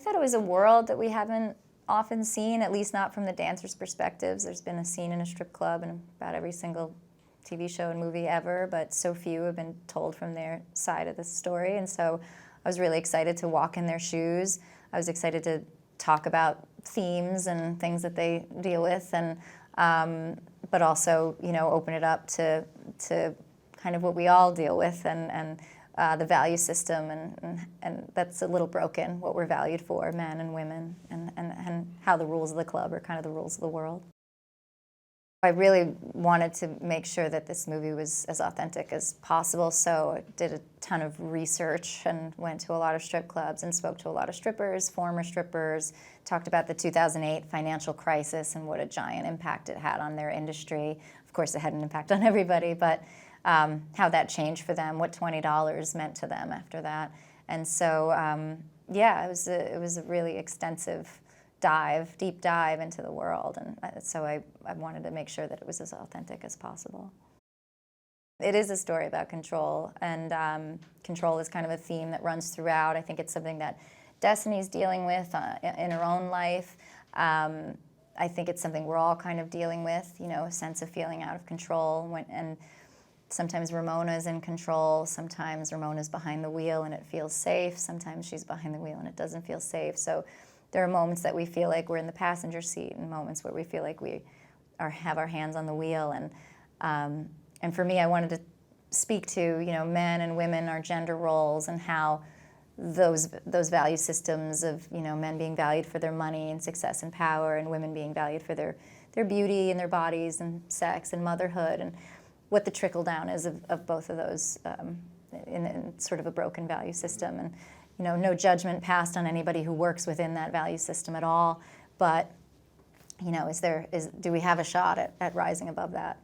I thought it was a world that we haven't often seen, at least not from the dancers' perspectives. There's been a scene in a strip club in about every single TV show and movie ever, but so few have been told from their side of the story. And so I was really excited to walk in their shoes. I was excited to talk about themes and things that they deal with, and but also, open it up to kind of what we all deal with, and the value system, and that's a little broken, what we're valued for, men and women, and how the rules of the club are kind of the rules of the world. I really wanted to make sure that this movie was as authentic as possible, so I did a ton of research and went to a lot of strip clubs and spoke to a lot of strippers, former strippers, talked about the 2008 financial crisis and what a giant impact it had on their industry. Of course, it had an impact on everybody, but how that changed for them, what $20 meant to them after that. And so, yeah, it was a really extensive deep dive into the world, and so I wanted to make sure that it was as authentic as possible. It is a story about control, and control is kind of a theme that runs throughout. I think it's something that Destiny's dealing with in her own life. I think it's something we're all kind of dealing with, a sense of feeling out of control, and sometimes Ramona's in control, sometimes Ramona's behind the wheel and it feels safe, sometimes she's behind the wheel and it doesn't feel safe. So there are moments that we feel like we're in the passenger seat, and moments where we feel like we have our hands on the wheel. And for me, I wanted to speak to men and women, our gender roles, and how those value systems of men being valued for their money and success and power, and women being valued for their beauty and their bodies and sex and motherhood, and what the trickle down is of both of those in sort of a broken value system. And no judgment passed on anybody who works within that value system at all, but do we have a shot at rising above that?